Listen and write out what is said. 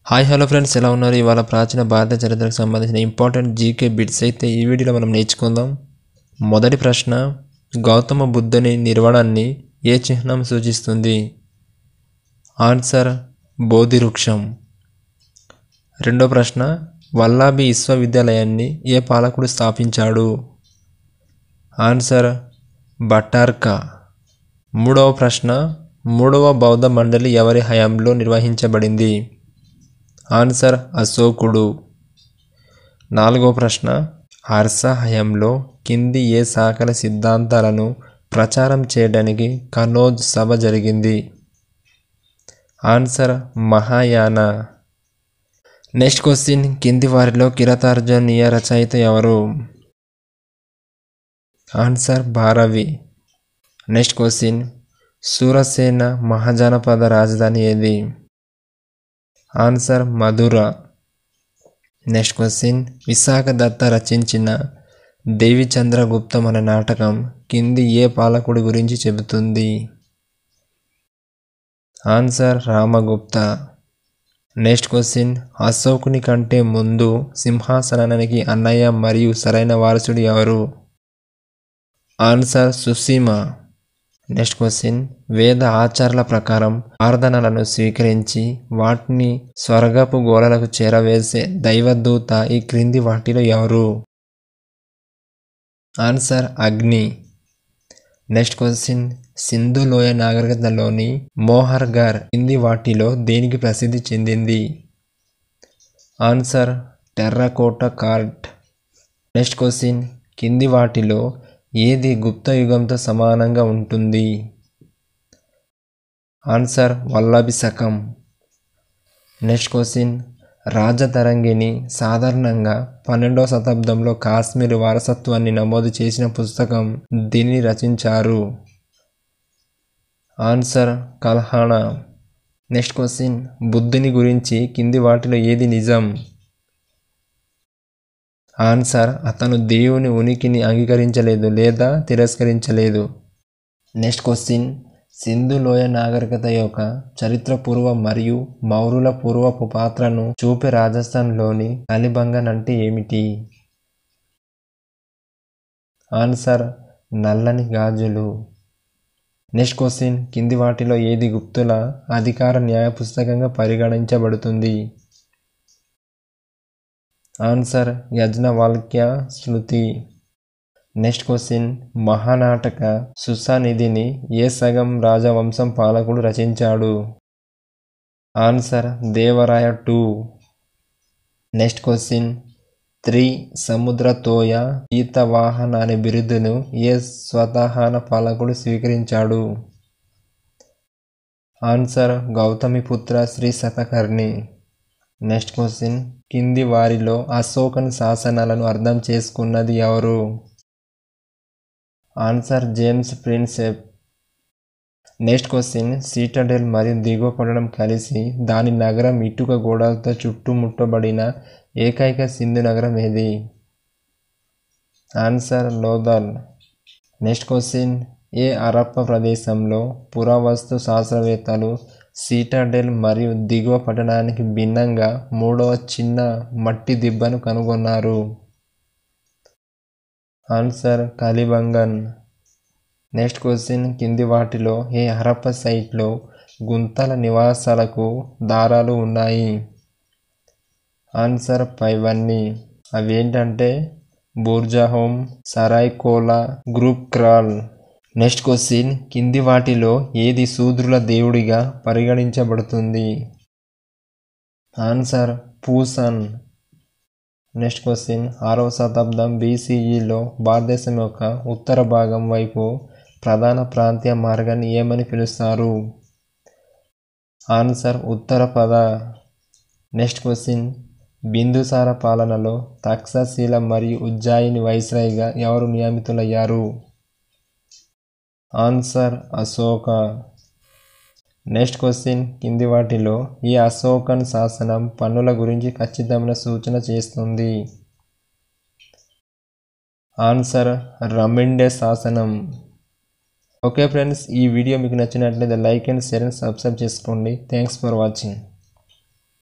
Hi hello friends, ఎలా ఉన్నారు? ఇవాళ ప్రాచీన భారత చరిత్రకు సంబంధించిన ఇంపార్టెంట్ జీకే బిట్స్ అయితే ఈ వీడియోలో మనం నేర్చుకుందాం. మొదటి ప్రశ్న, గౌతమ బుద్ధుని నిర్వాణాన్ని ఏ చిహ్నం సూచిస్తుంది? ఆన్సర్, బోధి వృక్షం. రెండో ప్రశ్న, వల్లాభి విశ్వవిద్యాలయాన్ని ఏ పాలకుడు స్థాపించాడు? ఆన్సర్, భట్టార్కా. మూడవ ప్రశ్న, మూడవ బౌద్ధ మండలి ఎవరి హయాంలో నిర్వహించబడింది? ఆన్సర్, అశోకుడు. నాలుగో ప్రశ్న, హర్ష హయాంలో కింది ఏ శాఖల సిద్ధాంతాలను ప్రచారం చేయడానికి కనోజ్ సభ జరిగింది? ఆన్సర్, మహాయాన. నెక్స్ట్ క్వశ్చన్, కింది వారిలో కిరాతార్జునీయ రచయిత ఎవరు? Answer, Bharavi. Next question, Surasena Mahajanapada రాజధాని ఏది? ఆన్సర్, మధుర. నెక్స్ట్ క్వశ్చన్, విశాఖ దత్త రచించిన దేవిచంద్రగుప్తం అనే నాటకం కింది ఏ పాలకుడి గురించి చెబుతుంది? ఆన్సర్, రామగుప్త. నెక్స్ట్ క్వశ్చన్, అశోకుని కంటే ముందు సింహాసనానికి అన్నయ్య మరియు సరైన వారసుడు ఎవరు? ఆన్సర్, సుసీమ. నెక్స్ట్ క్వశ్చన్, వేద ఆచారాల ప్రకారం ప్రార్థనలను స్వీకరించి వాటిని స్వర్గపు గోడలకు చేరవేసే దైవదూత ఈ క్రింది వాటిలో ఎవరు? ఆన్సర్, అగ్ని. నెక్స్ట్ క్వశ్చన్, సింధు లోయ నాగరికతలోని మోహర్ఘర్ కింది వాటిలో దేనికి ప్రసిద్ధి చెందింది? Answer, terracotta cart. Next question, కింది వాటిలో ఏది గుప్త యుగంతో సమానంగా ఉంటుంది? ఆన్సర్, వల్లభి శకం. నెక్స్ట్ క్వశ్చన్, రాజతరంగిణి సాధారణంగా 12వ శతాబ్దంలో కాశ్మీర్ వారసత్వాన్ని నమోదు చేసిన పుస్తకం దీనిని రచించారు? ఆన్సర్, కల్హణ. నెక్స్ట్ క్వశ్చన్, బుద్ధుని గురించి కింది వాటిలో ఏది నిజం? ఆన్సర్, అతను దేవుని ఉనికిని అంగీకరించలేదు లేదా తిరస్కరించలేదు. నెక్స్ట్ క్వశ్చన్, సింధు లోయ నాగరికత యొక్క చరిత్రపూర్వ మరియు మౌర్యుల పూర్వపు పాత్రను చూపే రాజస్థాన్లోని కళిబంగన్ అంటే ఏమిటి? ఆన్సర్, నల్లని గాజులు. నెక్స్ట్ క్వశ్చన్, కింది వాటిలో ఏది గుప్తుల అధికార న్యాయ పుస్తకంగా పరిగణించబడుతుంది? Answer, Yajnavalkya Smriti. Next question, Mahanataka సుసానిధిని ఏ సగం రాజవంశం పాలకుడు రచించాడు? ఆన్సర్, దేవరాయ 2. నెక్స్ట్ క్వశ్చన్, సముద్రతోయ ఈతవాహన అనే బిరుదును ఏ స్వతహాన పాలకుడు స్వీకరించాడు? Answer, Gautamiputra Shri Satakarni. Next question, కింది వారిలో అశోకన్ శాసనాలను అర్థం చేసుకున్నది ఎవరు? Answer, James Prinsep. Next question, citadel మరియు దిగువ పట్టణం కలిసి దాని నగరం ఇటుక గోడలతో చుట్టుముట్టబడిన ఏకైక సింధు నగరం ఏది? ఆన్సర్, లోథల్. నెక్స్ట్ క్వశ్చన్, ఏ హరప్పా ప్రదేశంలో పురావస్తు శాస్త్రవేత్తలు సిటాడెల్ మరియు దిగువ పట్టణానికి భిన్నంగా మూడవ చిన్న మట్టి దిబ్బను కనుగొన్నారు? ఆన్సర్, కళిబంగన్. నెక్స్ట్ క్వశ్చన్, కింది వాటిలో ఏ హరప్పా సైట్లో గుంతల నివాసాలకు దారాలు ఉన్నాయి? ఆన్సర్, పైవన్నీ. అవేంటంటే బూర్జాహోమ్, సరాయ్కోలా, గ్రూప్ క్రాల్. నెక్స్ట్ క్వశ్చన్, కింది వాటిలో ఏది శూద్రుల దేవుడిగా పరిగణించబడుతుంది? ఆన్సర్, పూసన్. నెక్స్ట్ క్వశ్చన్, 6వ శతాబ్దం BCEలో భారతదేశం యొక్క ఉత్తర భాగం వైపు ప్రధాన ప్రాంతీయ మార్గాన్ని ఏమని పిలుస్తారు? ఆన్సర్, ఉత్తరపద. నెక్స్ట్ క్వశ్చన్, బిందుసార పాలనలో తక్షశిల మరియు ఉజ్జయిని వైస్రాయ్గా ఎవరు నియమితులయ్యారు? ఆన్సర్, అశోక. నెక్స్ట్ క్వశ్చన్, కింది వాటిలో ఈ అశోకన్ శాసనం పన్నుల గురించి ఖచ్చితమైన సూచన చేస్తుంది? ఆన్సర్, రమిండే శాసనం. ఓకే ఫ్రెండ్స్, ఈ వీడియో మీకు నచ్చినట్లయితే like and share and subscribe చేసుకోండి. Thanks for watching.